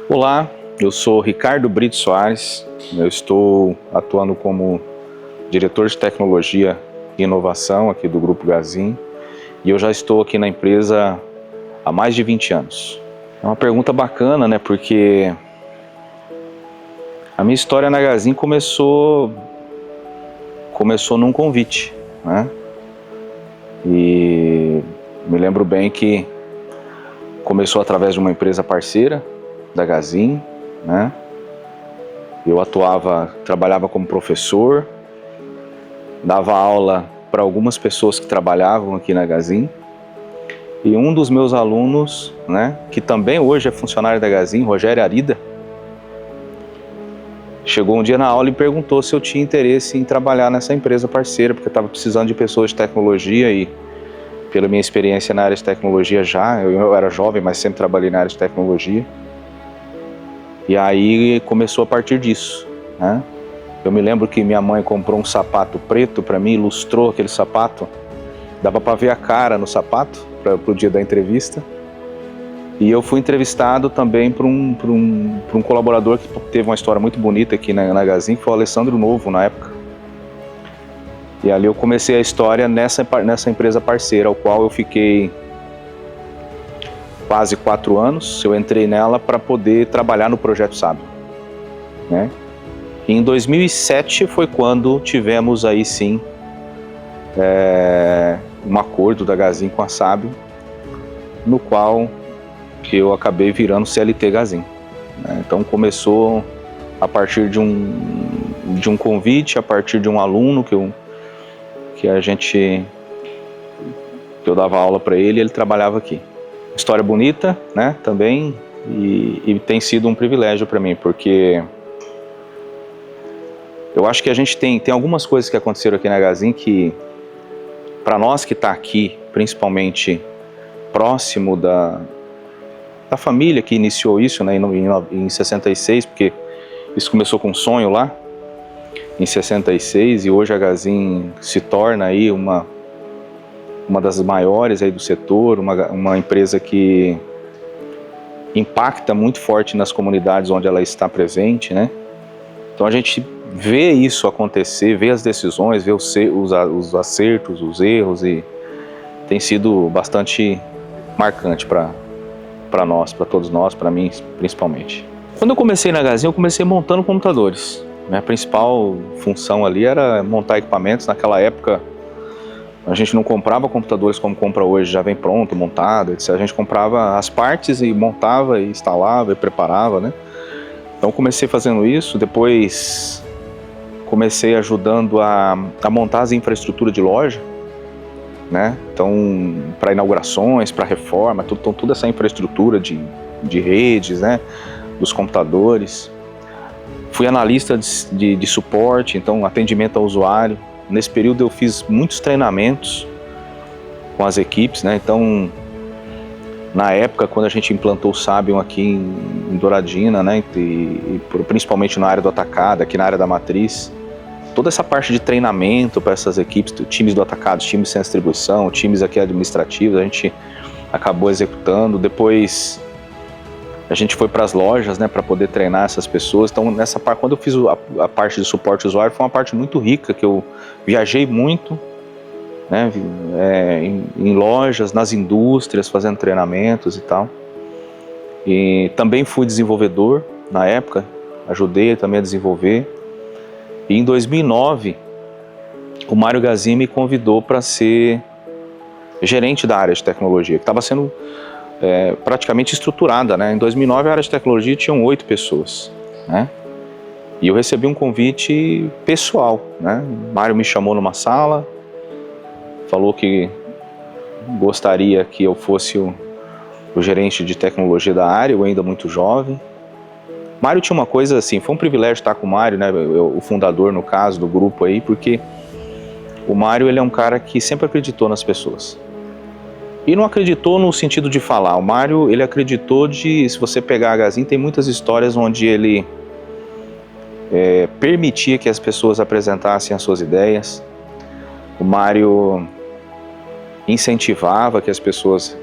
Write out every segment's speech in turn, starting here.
Olá, eu sou Ricardo Brito Soares, eu estou atuando como diretor de tecnologia e inovação aqui do Grupo Gazin e eu já estou aqui na empresa há mais de 20 anos. É uma pergunta bacana, né, porque a minha história na Gazin começou num convite, né, e me lembro bem que começou através de uma empresa parceira da Gazin, né? Eu trabalhava como professor, dava aula para algumas pessoas que trabalhavam aqui na Gazin, e um dos meus alunos, né, que também hoje é funcionário da Gazin, Rogério Arida, chegou um dia na aula e perguntou se eu tinha interesse em trabalhar nessa empresa parceira, porque eu estava precisando de pessoas de tecnologia e pela minha experiência na área de tecnologia eu era jovem, mas sempre trabalhei na área de tecnologia. E aí começou a partir disso, né? Eu me lembro que minha mãe comprou um sapato preto para mim, ilustrou aquele sapato, dava para ver a cara no sapato para o dia da entrevista. E eu fui entrevistado também por um colaborador que teve uma história muito bonita aqui na Gazin, que foi o Alessandro Novo na época. E ali eu comecei a história nessa empresa parceira, ao qual eu fiquei quase 4 anos. Eu entrei nela para poder trabalhar no Projeto Sábio, né? E em 2007 foi quando tivemos aí sim um acordo da Gazin com a Sábio, no qual eu acabei virando CLT Gazin, né? Então começou a partir de um convite, a partir de um aluno que eu dava aula para ele, ele trabalhava aqui. História bonita, né, também, e tem sido um privilégio para mim, porque eu acho que a gente tem algumas coisas que aconteceram aqui na Gazin que, para nós que está aqui, principalmente próximo da família que iniciou isso, né, em 66, porque isso começou com um sonho lá, em 66, e hoje a Gazin se torna aí uma das maiores aí do setor, uma empresa que impacta muito forte nas comunidades onde ela está presente, né? Então a gente vê isso acontecer, vê as decisões, vê os acertos, os erros, e tem sido bastante marcante para nós, para todos nós, para mim principalmente. Quando eu comecei na Gazin, eu comecei montando computadores. Minha principal função ali era montar equipamentos. Naquela época a gente não comprava computadores como compra hoje, já vem pronto, montado, etc. A gente comprava as partes e montava, e instalava, e preparava, né? Então comecei fazendo isso, depois comecei ajudando a montar as infraestruturas de loja, né? Então, para inaugurações, para reforma, toda essa infraestrutura de redes, né? Dos computadores. Fui analista de suporte, então atendimento ao usuário. Nesse período eu fiz muitos treinamentos com as equipes, né? Então, na época, quando a gente implantou o Sabium aqui em Douradina, né? E principalmente na área do atacado, aqui na área da matriz, toda essa parte de treinamento para essas equipes, times do atacado, times sem distribuição, times aqui administrativos, a gente acabou executando. Depois a gente foi para as lojas, né, para poder treinar essas pessoas. Então, nessa parte, quando eu fiz a parte de suporte ao usuário, foi uma parte muito rica, que eu viajei muito, né, em lojas, nas indústrias, fazendo treinamentos e tal. E também fui desenvolvedor na época, ajudei também a desenvolver. E em 2009, o Mário Gazin me convidou para ser gerente da área de tecnologia, que estava sendo praticamente estruturada, né? Em 2009 a área de tecnologia tinham 8 pessoas, né? E eu recebi um convite pessoal, né? O Mário me chamou numa sala, falou que gostaria que eu fosse o gerente de tecnologia da área, eu ainda muito jovem. Mário tinha uma coisa assim, foi um privilégio estar com o Mário, né? O fundador, no caso, do grupo aí, porque o Mário, ele é um cara que sempre acreditou nas pessoas. E não acreditou no sentido de falar. O Mário, ele acreditou se você pegar a Gazin, tem muitas histórias onde ele permitia que as pessoas apresentassem as suas ideias. O Mário incentivava que as pessoas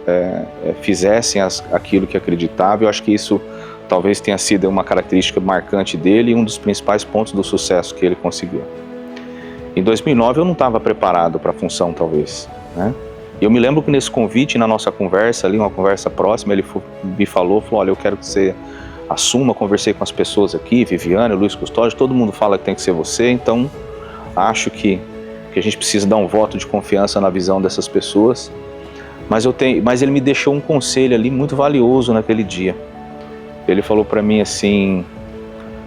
fizessem aquilo que acreditavam. Eu acho que isso talvez tenha sido uma característica marcante dele e um dos principais pontos do sucesso que ele conseguiu. Em 2009 eu não estava preparado para a função, talvez, né? Eu me lembro que nesse convite, na nossa conversa ali, uma conversa próxima, ele me falou, olha, eu quero que você assuma, conversei com as pessoas aqui, Viviane, Luiz Custódio, todo mundo fala que tem que ser você, então acho que a gente precisa dar um voto de confiança na visão dessas pessoas, mas ele me deixou um conselho ali muito valioso naquele dia. Ele falou para mim assim,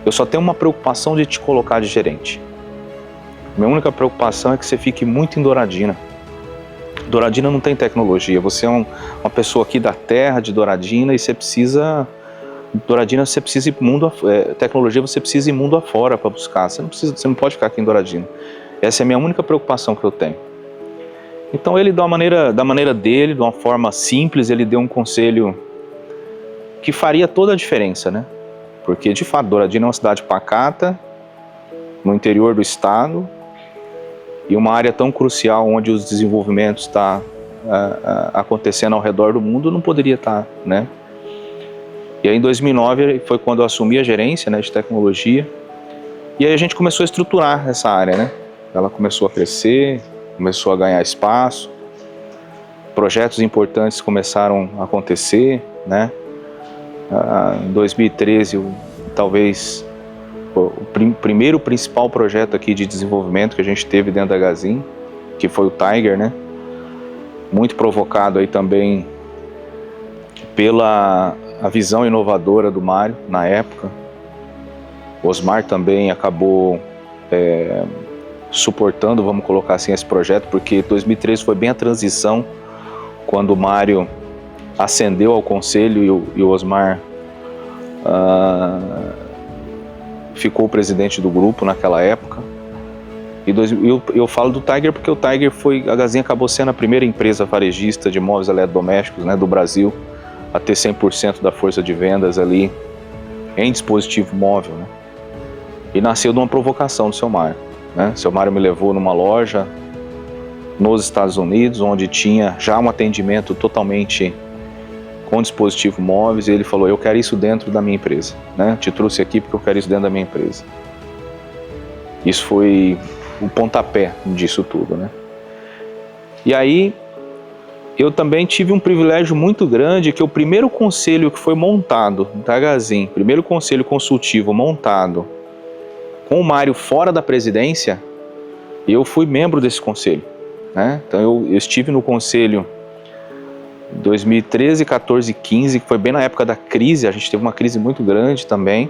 eu só tenho uma preocupação de te colocar de gerente. Minha única preocupação é que você fique muito em Douradina. Douradina não tem tecnologia, você é uma pessoa aqui da terra de Douradina e você precisa... Douradina você precisa ir mundo tecnologia você precisa ir mundo afora para buscar, você não pode ficar aqui em Douradina. Essa é a minha única preocupação que eu tenho. Então ele, da maneira dele, de uma forma simples, ele deu um conselho que faria toda a diferença, né? Porque de fato Douradina é uma cidade pacata, no interior do estado, e uma área tão crucial onde os desenvolvimentos estão acontecendo ao redor do mundo, não poderia estar, né? E aí em 2009 foi quando eu assumi a gerência, né, de tecnologia, e aí a gente começou a estruturar essa área, né? Ela começou a crescer, começou a ganhar espaço, projetos importantes começaram a acontecer, né? Em 2013, talvez o primeiro principal projeto aqui de desenvolvimento que a gente teve dentro da Gazin, que foi o Tiger, né? Muito provocado aí também pela a visão inovadora do Mário na época. O Osmar também acabou suportando, vamos colocar assim, esse projeto, porque 2013 foi bem a transição, quando o Mário ascendeu ao conselho e o Osmar ficou o presidente do grupo naquela época. E eu falo do Tiger porque o Tiger a Gazin acabou sendo a primeira empresa varejista de móveis eletrodomésticos, né, do Brasil a ter 100% da força de vendas ali em dispositivo móvel, né? E nasceu de uma provocação do seu Mário, né? Seu Mário me levou numa loja nos Estados Unidos, onde tinha já um atendimento totalmente com dispositivo móveis, e ele falou, eu quero isso dentro da minha empresa, né? Te trouxe aqui porque eu quero isso dentro da minha empresa. Isso foi o pontapé disso tudo, né? E aí eu também tive um privilégio muito grande, que o primeiro conselho que foi montado da Gazin, primeiro conselho consultivo montado com o Mário fora da presidência, eu fui membro desse conselho, né? Então eu estive no conselho 2013, 14 e 15, que foi bem na época da crise, a gente teve uma crise muito grande também,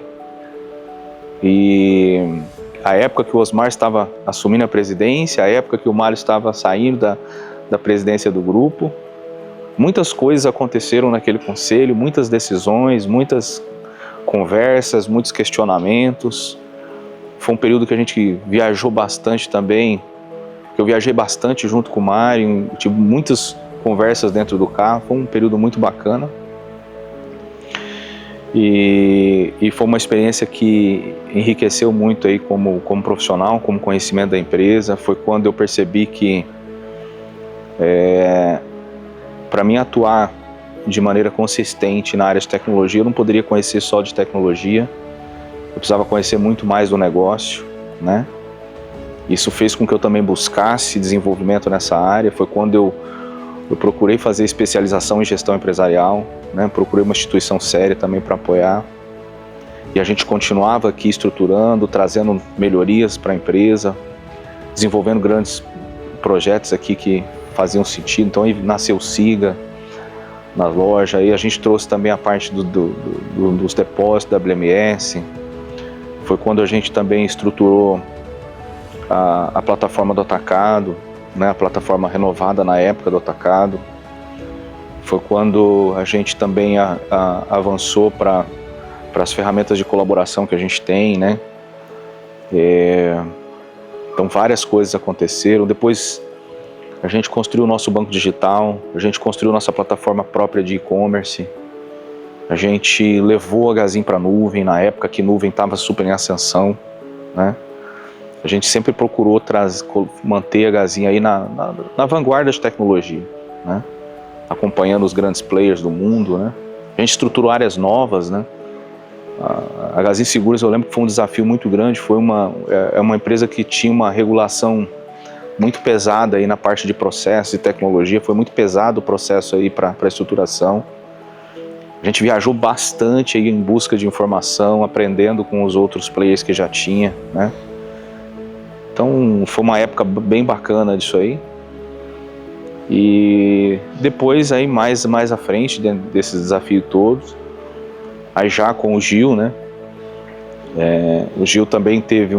e a época que o Osmar estava assumindo a presidência, a época que o Mário estava saindo da presidência do grupo. Muitas coisas aconteceram naquele conselho, muitas decisões, muitas conversas, muitos questionamentos. Foi um período que a gente viajou bastante também, eu viajei bastante junto com o Mário, tive muitas conversas dentro do carro, foi um período muito bacana. E foi uma experiência que enriqueceu muito aí como profissional, como conhecimento da empresa. Foi quando eu percebi que para mim atuar de maneira consistente na área de tecnologia, eu não poderia conhecer só de tecnologia, eu precisava conhecer muito mais do negócio, né? Isso fez com que eu também buscasse desenvolvimento nessa área. Foi quando eu procurei fazer especialização em gestão empresarial, né? Procurei uma instituição séria também para apoiar. E a gente continuava aqui estruturando, trazendo melhorias para a empresa, desenvolvendo grandes projetos aqui que faziam sentido. Então aí nasceu o Siga na loja, aí a gente trouxe também a parte dos depósitos da WMS. Foi quando a gente também estruturou a plataforma do atacado, né, a plataforma renovada na época do atacado. Foi quando a gente também avançou para as ferramentas de colaboração que a gente tem, né? Então várias coisas aconteceram. Depois a gente construiu o nosso banco digital, a gente construiu nossa plataforma própria de e-commerce, a gente levou a Gazin para a nuvem, na época que nuvem estava super em ascensão, né? A gente sempre procurou manter a Gazin aí na vanguarda de tecnologia, né? Acompanhando os grandes players do mundo, né? A gente estruturou áreas novas, né? A Gazin Seguros, eu lembro que foi um desafio muito grande, foi uma empresa que tinha uma regulação muito pesada aí na parte de processo e tecnologia, foi muito pesado o processo aí para a estruturação. A gente viajou bastante aí em busca de informação, aprendendo com os outros players que já tinha, né? Então foi uma época bem bacana disso aí. E depois aí mais à frente desses desafios todos, aí já com o Gil, né? O Gil também teve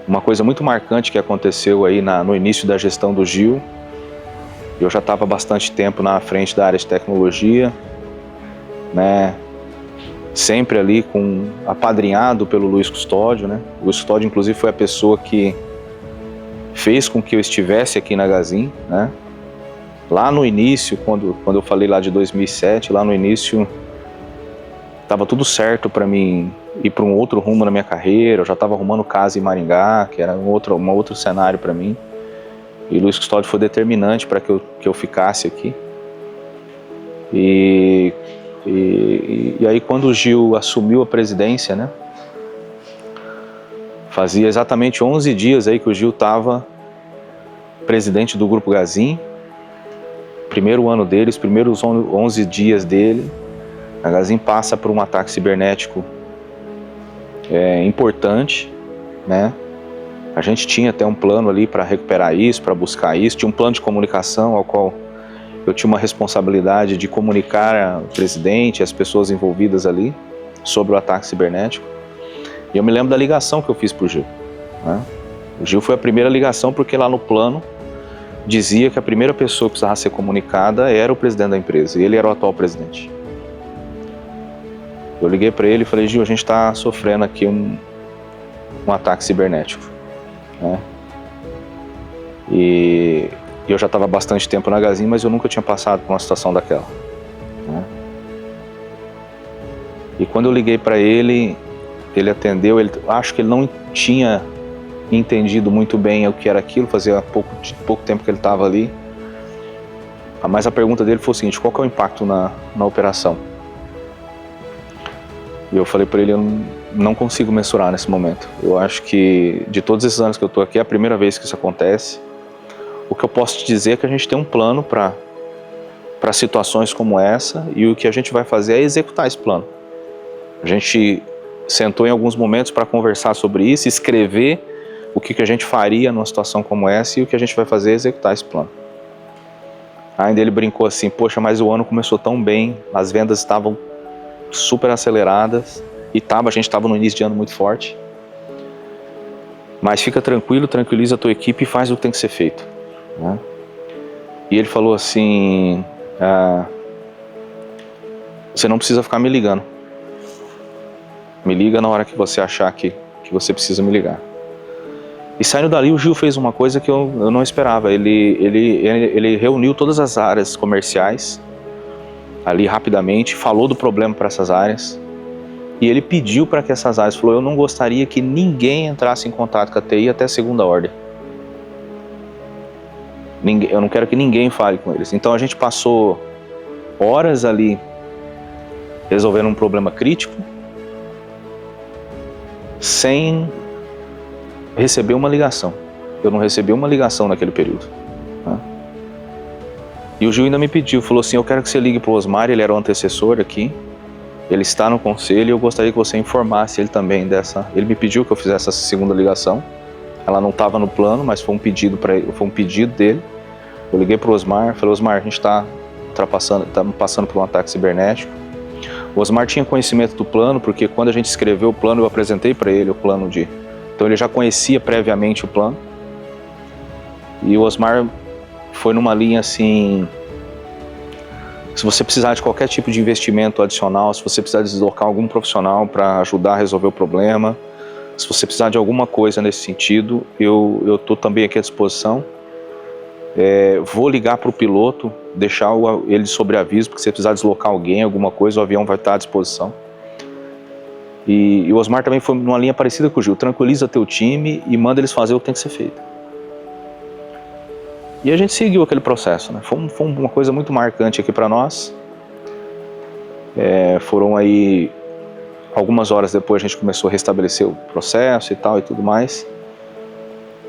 uma coisa muito marcante que aconteceu aí no início da gestão do Gil. Eu já estava bastante tempo na frente da área de tecnologia, né? Sempre ali apadrinhado pelo Luiz Custódio, né? O Luiz Custódio, inclusive, foi a pessoa que fez com que eu estivesse aqui na Gazin, né? Lá no início, quando eu falei lá de 2007, lá no início estava tudo certo para mim ir para um outro rumo na minha carreira. Eu já estava arrumando casa em Maringá, que era um outro cenário para mim. E Luiz Custódio foi determinante para que eu ficasse aqui. E aí quando o Gil assumiu a presidência, né? Fazia exatamente 11 dias aí que o Gil estava presidente do Grupo Gazin. Primeiro ano dele, os primeiros 11 dias dele, a Gazin passa por um ataque cibernético importante, né? A gente tinha até um plano ali para recuperar isso, para buscar isso. Tinha um plano de comunicação ao qual eu tinha uma responsabilidade de comunicar ao presidente, as pessoas envolvidas ali, sobre o ataque cibernético. E eu me lembro da ligação que eu fiz para o Gil, né? O Gil foi a primeira ligação porque lá no plano dizia que a primeira pessoa que precisava ser comunicada era o presidente da empresa, e ele era o atual presidente. Eu liguei para ele e falei: Gil, a gente está sofrendo aqui um ataque cibernético, né? E eu já estava há bastante tempo na Gazin, mas eu nunca tinha passado por uma situação daquela, né? E quando eu liguei para ele, ele atendeu. Acho que ele não tinha entendido muito bem o que era aquilo, fazia pouco tempo que ele estava ali. Mas a pergunta dele foi o seguinte: qual que é o impacto na operação? E eu falei para ele: eu não consigo mensurar nesse momento. Eu acho que de todos esses anos que eu estou aqui, é a primeira vez que isso acontece. O que eu posso te dizer é que a gente tem um plano para situações como essa, e o que a gente vai fazer é executar esse plano. A gente sentou em alguns momentos para conversar sobre isso, escrever o que a gente faria numa situação como essa, e o que a gente vai fazer é executar esse plano. Ainda ele brincou assim: poxa, mas o ano começou tão bem, as vendas estavam super aceleradas, e a gente estava no início de ano muito forte. Mas fica tranquilo, tranquiliza a tua equipe e faz o que tem que ser feito, né? E ele falou assim: você não precisa ficar me ligando. Me liga na hora que você achar que você precisa me ligar. E saindo dali, o Gil fez uma coisa que eu não esperava. Ele reuniu todas as áreas comerciais ali rapidamente, falou do problema para essas áreas, e ele pediu para que essas áreas, falou: eu não gostaria que ninguém entrasse em contato com a TI até segunda ordem. Eu não quero que ninguém fale com eles. Então a gente passou horas ali resolvendo um problema crítico, sem receber uma ligação. Eu não recebi uma ligação naquele período, né? E o Gil ainda me pediu, falou assim: eu quero que você ligue para o Osmar, ele era o antecessor aqui, ele está no conselho, e eu gostaria que você informasse ele também dessa... Ele me pediu que eu fizesse essa segunda ligação. Ela não estava no plano, mas foi um pedido dele. Eu liguei para o Osmar, falei: Osmar, a gente está passando por um ataque cibernético. O Osmar tinha conhecimento do plano, porque quando a gente escreveu o plano, eu apresentei para ele o plano de... Então ele já conhecia previamente o plano. E o Osmar foi numa linha assim: se você precisar de qualquer tipo de investimento adicional, se você precisar deslocar algum profissional para ajudar a resolver o problema, se você precisar de alguma coisa nesse sentido, eu estou também aqui à disposição. Vou ligar para o piloto, deixar ele de sobreaviso, porque se precisar deslocar alguém, alguma coisa, o avião vai estar à disposição. E o Osmar também foi numa linha parecida com o Gil: tranquiliza teu time e manda eles fazer o que tem que ser feito. E a gente seguiu aquele processo, né? Foi uma coisa muito marcante aqui para nós. Foram aí Algumas horas depois a gente começou a restabelecer o processo e tal e tudo mais.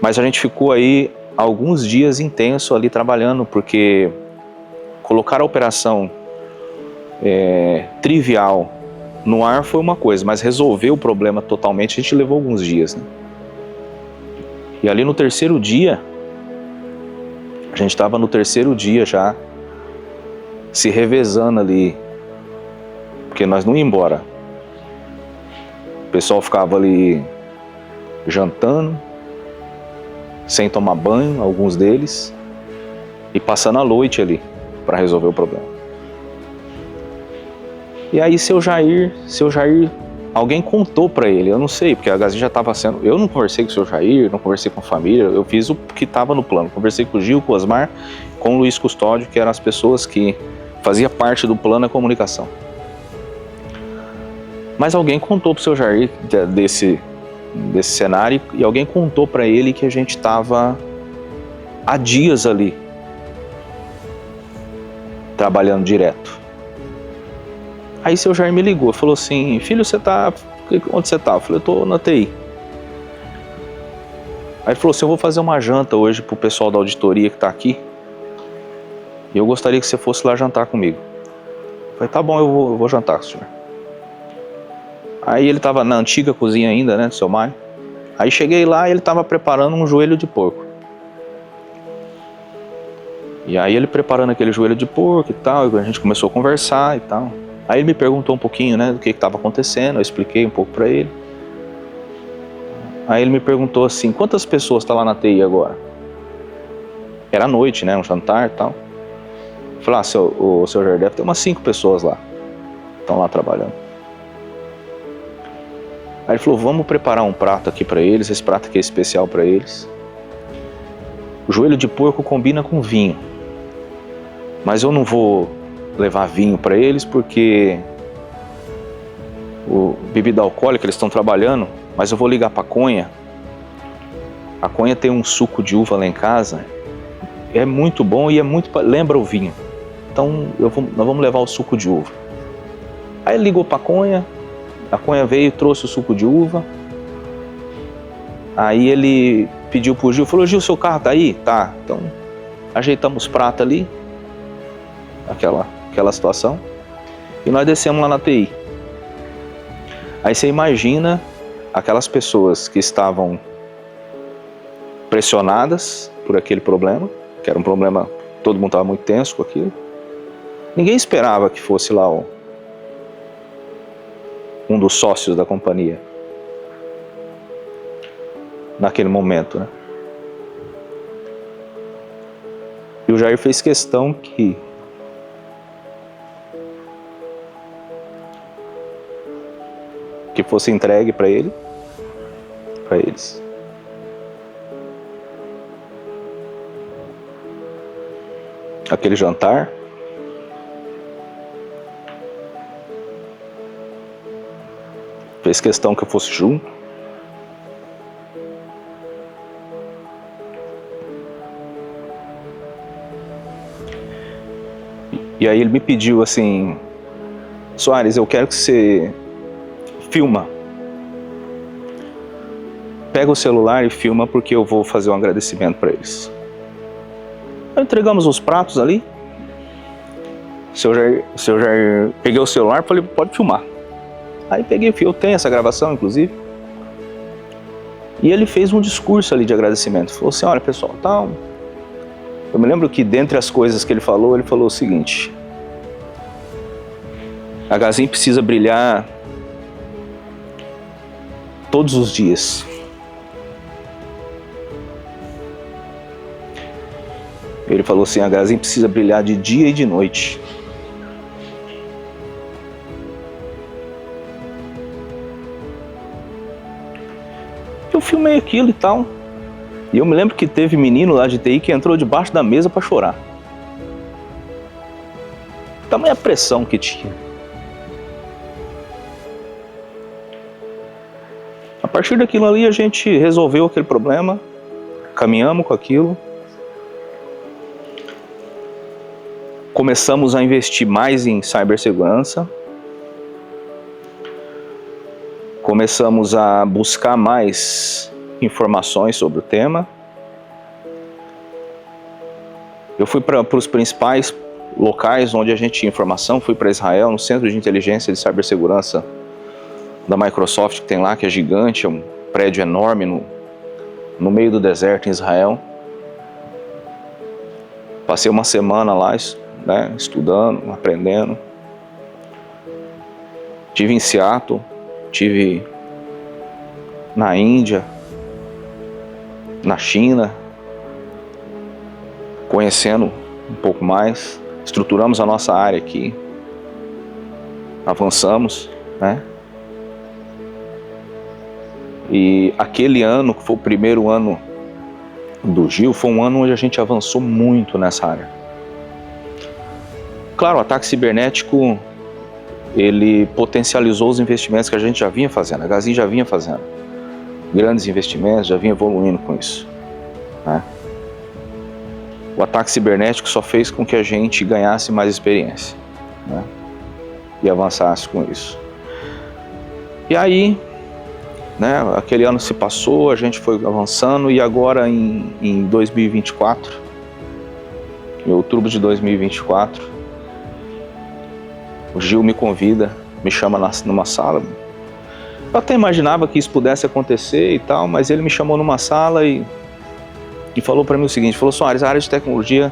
Mas a gente ficou aí alguns dias intenso ali trabalhando, porque colocar a operação trivial no ar foi uma coisa, mas resolver o problema totalmente a gente levou alguns dias, né? E ali no terceiro dia, a gente estava no terceiro dia já, se revezando ali, porque nós não íamos embora. O pessoal ficava ali jantando, sem tomar banho, alguns deles, e passando a noite ali para resolver o problema. E aí seu Jair, alguém contou para ele, eu não sei, porque a Gazin já estava sendo... Eu não conversei com o seu Jair, não conversei com a família, eu fiz o que estava no plano. Conversei com o Gil, com o Osmar, com o Luiz Custódio, que eram as pessoas que faziam parte do plano da comunicação. Mas alguém contou para o seu Jair desse cenário, e alguém contou para ele que a gente estava há dias ali, trabalhando direto. Aí seu Jair me ligou, falou assim: filho, onde você tá? Eu falei: eu tô na TI. Aí ele falou assim: eu vou fazer uma janta hoje pro pessoal da auditoria que tá aqui, e eu gostaria que você fosse lá jantar comigo. Eu falei: tá bom, eu vou jantar com o senhor. Aí ele tava na antiga cozinha ainda, né, do seu Mário. Aí cheguei lá e ele tava preparando um joelho de porco. E aí ele preparando aquele joelho de porco e tal, e a gente começou a conversar e tal. Aí ele me perguntou um pouquinho, né, do que estava acontecendo, eu expliquei um pouco para ele. Aí ele me perguntou assim: quantas pessoas tá lá na TI agora? Era noite, né, um jantar e tal. Eu falei: o seu Jair, deve ter umas 5 pessoas lá, estão lá trabalhando. Aí ele falou: vamos preparar um prato aqui para eles, esse prato aqui é especial para eles. O joelho de porco combina com vinho, mas eu não vou levar vinho para eles porque o bebida alcoólica eles estão trabalhando, mas eu vou ligar para a Conha. A Conha tem um suco de uva lá em casa, é muito bom e lembra o vinho. Então nós vamos levar o suco de uva. Aí ele ligou para a Conha veio e trouxe o suco de uva. Aí ele pediu pro Gil, falou: Gil, seu carro tá aí? Tá. Então ajeitamos os pratos ali, aquela situação, e nós descemos lá na TI. Aí você imagina aquelas pessoas que estavam pressionadas por aquele problema, que era um problema, todo mundo estava muito tenso com aquilo. Ninguém esperava que fosse lá um dos sócios da companhia naquele momento, né? E o Jair fez questão que fosse entregue para eles. Aquele jantar. Fez questão que eu fosse junto. E aí ele me pediu assim: Soares, eu quero que você filma. Pega o celular e filma, porque eu vou fazer um agradecimento para eles. Aí entregamos os pratos ali. O seu Jair, peguei o celular e falei: pode filmar. Aí peguei, eu tenho essa gravação inclusive. E ele fez um discurso ali de agradecimento. Falou assim: olha pessoal, tal. Eu me lembro que dentre as coisas que ele falou o seguinte: a Gazin precisa brilhar todos os dias. Ele falou assim: a Gazin precisa brilhar de dia e de noite. Eu filmei aquilo e tal. E eu me lembro que teve menino lá de TI que entrou debaixo da mesa para chorar. Tamanha pressão que tinha. A partir daquilo ali a gente resolveu aquele problema, caminhamos com aquilo, começamos a investir mais em cibersegurança, começamos a buscar mais informações sobre o tema. Eu fui para os principais locais onde a gente tinha informação, fui para Israel, no Centro de Inteligência de Cibersegurança da Microsoft, que tem lá, que é gigante, é um prédio enorme no meio do deserto em Israel. Passei uma semana lá, né, estudando, aprendendo. Tive em Seattle, tive na Índia, na China, conhecendo um pouco mais. Estruturamos a nossa área aqui, avançamos, né? E aquele ano, que foi o primeiro ano do Gil, foi um ano onde a gente avançou muito nessa área. Claro, o ataque cibernético, ele potencializou os investimentos que a gente já vinha fazendo, a Gazin já vinha fazendo grandes investimentos, já vinha evoluindo com isso, né? O ataque cibernético só fez com que a gente ganhasse mais experiência, né? E avançasse com isso. E aí, né, aquele ano se passou, a gente foi avançando, e agora em 2024, em outubro de 2024, o Gil me convida, me chama numa sala. Eu até imaginava que isso pudesse acontecer e tal, mas ele me chamou numa sala e falou para mim o seguinte, falou: Soares, a área de tecnologia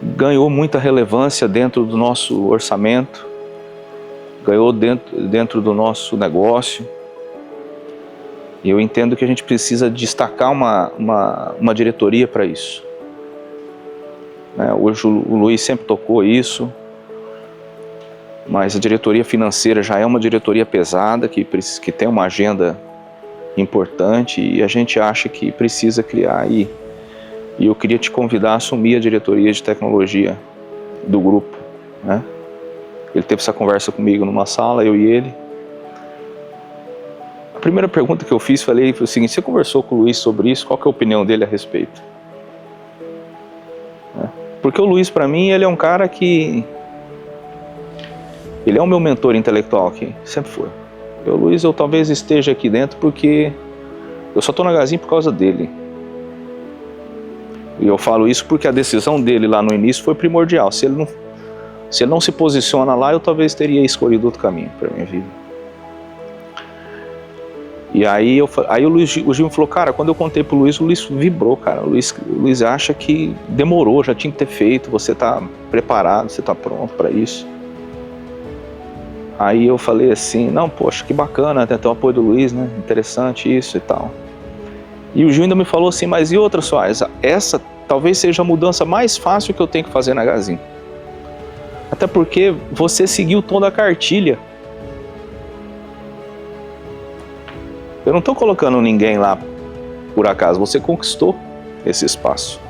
ganhou muita relevância dentro do nosso orçamento, ganhou dentro do nosso negócio, e eu entendo que a gente precisa destacar uma diretoria para isso, né? Hoje o Luiz sempre tocou isso, mas a diretoria financeira já é uma diretoria pesada, que tem uma agenda importante, e a gente acha que precisa criar, e eu queria te convidar a assumir a diretoria de tecnologia do grupo, né? Ele teve essa conversa comigo numa sala, eu e ele. A primeira pergunta que eu fiz, foi o seguinte: você conversou com o Luiz sobre isso? Qual que é a opinião dele a respeito? Porque o Luiz, para mim, ele é um cara que... ele é o meu mentor intelectual aqui, sempre foi. O Luiz, eu talvez esteja aqui dentro porque eu só estou na Gazin por causa dele. E eu falo isso porque a decisão dele lá no início foi primordial. Se ele não se posiciona lá, eu talvez teria escolhido outro caminho para minha vida. E aí o Gil me falou: cara, quando eu contei pro Luiz, o Luiz vibrou, cara. O Luiz acha que demorou, já tinha que ter feito, você está preparado, você está pronto para isso. Aí eu falei assim: não, poxa, que bacana, tem até o apoio do Luiz, né? Interessante isso e tal. E o Gil ainda me falou assim: mas e outra, Soares? Essa talvez seja a mudança mais fácil que eu tenho que fazer na Gazin. Até porque você seguiu toda a cartilha. Eu não estou colocando ninguém lá por acaso, você conquistou esse espaço.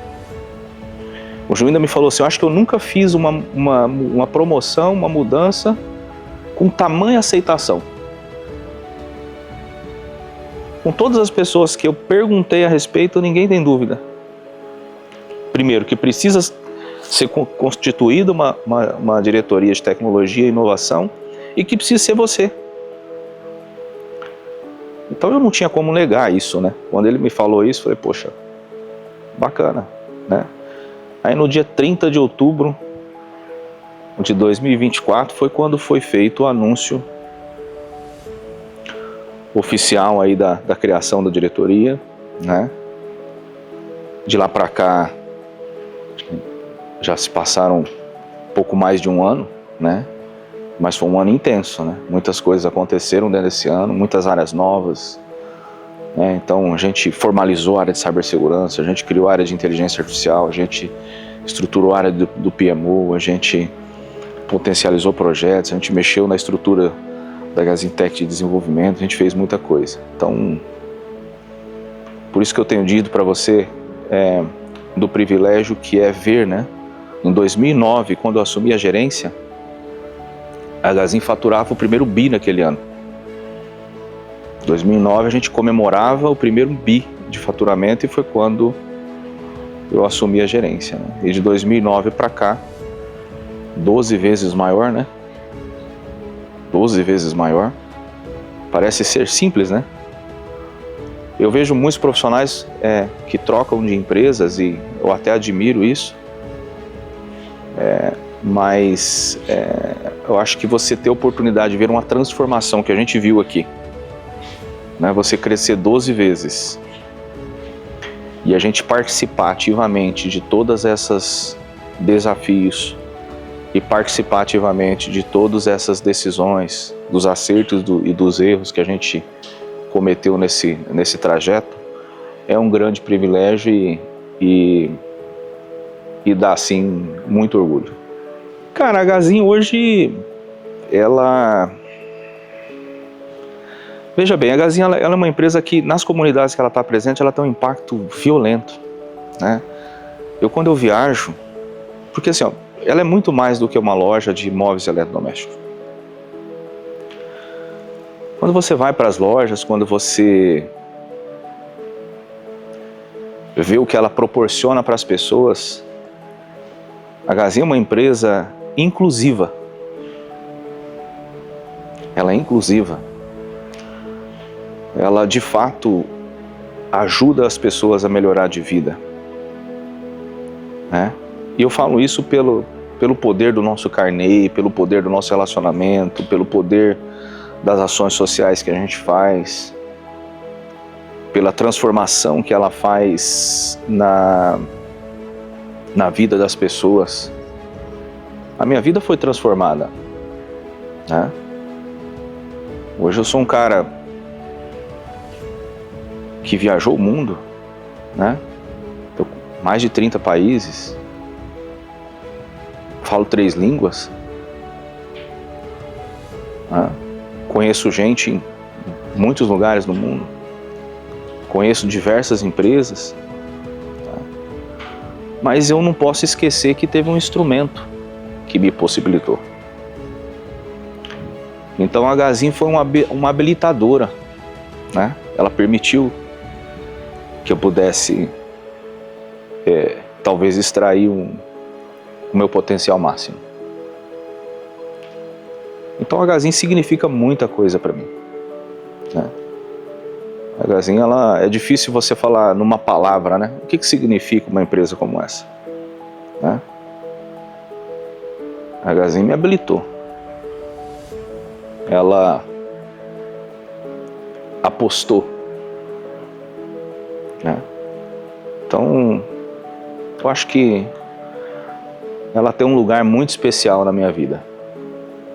O Gil ainda me falou assim: eu acho que eu nunca fiz uma promoção, uma mudança com tamanha aceitação. Com todas as pessoas que eu perguntei a respeito, ninguém tem dúvida. Primeiro, que precisa ser constituída uma diretoria de tecnologia e inovação, e que precisa ser você. Então eu não tinha como negar isso, né? Quando ele me falou isso, eu falei: poxa, bacana, né? Aí no dia 30 de outubro de 2024 foi quando foi feito o anúncio oficial aí da criação da diretoria, né? De lá para cá já se passaram pouco mais de um ano, né? Mas foi um ano intenso, né? Muitas coisas aconteceram dentro desse ano, muitas áreas novas, né? Então a gente formalizou a área de cibersegurança, a gente criou a área de inteligência artificial, a gente estruturou a área do PMO, a gente potencializou projetos, a gente mexeu na estrutura da Gazin Tech de desenvolvimento, a gente fez muita coisa. Então, por isso que eu tenho dito para você do privilégio que é ver, né? Em 2009, quando eu assumi a gerência, a Gazin faturava o primeiro bi naquele ano. Em 2009 a gente comemorava o primeiro bi de faturamento, e foi quando eu assumi a gerência, né? E de 2009 para cá, 12 vezes maior, né? 12 vezes maior. Parece ser simples, né? Eu vejo muitos profissionais que trocam de empresas e eu até admiro isso. Mas eu acho que você ter a oportunidade de ver uma transformação que a gente viu aqui, né? Você crescer 12 vezes e a gente participar ativamente de todas essas desafios e participar ativamente de todas essas decisões, dos acertos e dos erros que a gente cometeu nesse trajeto, é um grande privilégio e dá, assim, muito orgulho. Cara, a Gazin hoje, ela... Veja bem, a Gazin ela é uma empresa que, nas comunidades que ela está presente, ela tem um impacto violento, né? Quando eu viajo, porque assim, ó, ela é muito mais do que uma loja de móveis eletrodomésticos. Quando você vai para as lojas, quando você vê o que ela proporciona para as pessoas, a Gazin é uma empresa inclusiva. Ela é inclusiva. Ela, de fato, ajuda as pessoas a melhorar de vida, né? E eu falo isso pelo poder do nosso carnê, pelo poder do nosso relacionamento, pelo poder das ações sociais que a gente faz, pela transformação que ela faz na vida das pessoas. A minha vida foi transformada, né? Hoje eu sou um cara que viajou o mundo, né? Mais de 30 países, falo 3 línguas, né? Conheço gente em muitos lugares do mundo, conheço diversas empresas, né? Mas eu não posso esquecer que teve um instrumento que me possibilitou. Então a Gazin foi uma habilitadora, né? Ela permitiu que eu pudesse talvez extrair o meu potencial máximo. Então a Gazin significa muita coisa para mim, né? A Gazin, é difícil você falar numa palavra, né? O que significa uma empresa como essa, né? A Gazin me habilitou. Ela apostou, né? Então, eu acho que ela tem um lugar muito especial na minha vida,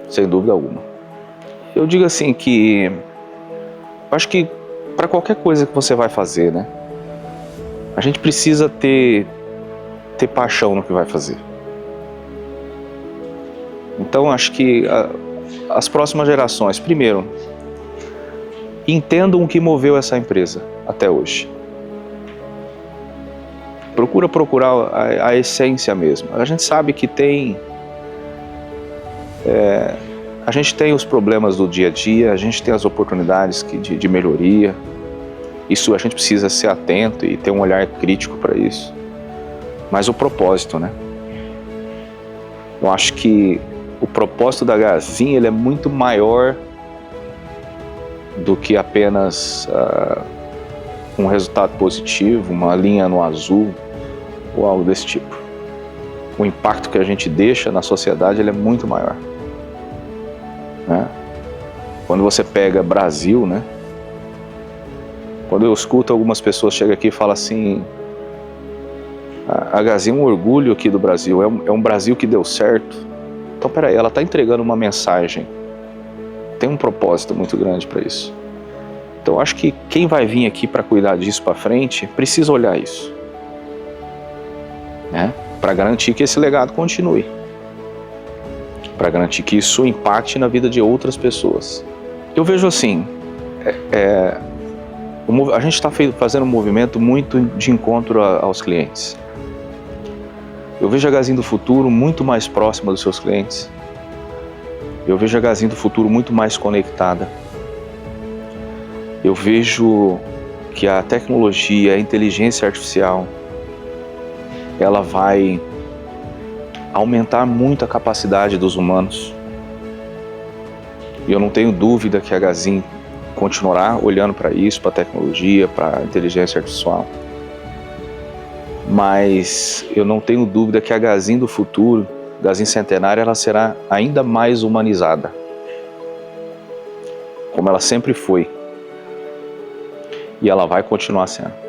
sem dúvida alguma. Eu digo assim que eu acho que para qualquer coisa que você vai fazer, né, a gente precisa ter paixão no que vai fazer. Então, acho que as próximas gerações, primeiro, entendam o que moveu essa empresa até hoje. Procurar a essência mesmo. A gente sabe que a gente tem os problemas do dia a dia, a gente tem as oportunidades de melhoria. Isso a gente precisa ser atento e ter um olhar crítico para isso. Mas o propósito, né? Eu acho que o propósito da Gazin, ele é muito maior do que apenas um resultado positivo, uma linha no azul ou algo desse tipo. O impacto que a gente deixa na sociedade, ele é muito maior, né? Quando você pega Brasil, né? Quando eu escuto algumas pessoas chegam aqui e falam assim: a Gazin é um orgulho aqui do Brasil, é um Brasil que deu certo. Então, peraí, ela está entregando uma mensagem, tem um propósito muito grande para isso. Então, acho que quem vai vir aqui para cuidar disso para frente, precisa olhar isso, né? Para garantir que esse legado continue, para garantir que isso impacte na vida de outras pessoas. Eu vejo assim, a gente está fazendo um movimento muito de encontro aos clientes. Eu vejo a Gazin do futuro muito mais próxima dos seus clientes. Eu vejo a Gazin do futuro muito mais conectada. Eu vejo que a tecnologia, a inteligência artificial, ela vai aumentar muito a capacidade dos humanos. E eu não tenho dúvida que a Gazin continuará olhando para isso, para a tecnologia, para a inteligência artificial. Mas eu não tenho dúvida que a Gazin do futuro, Gazin centenária, ela será ainda mais humanizada, como ela sempre foi. E ela vai continuar sendo.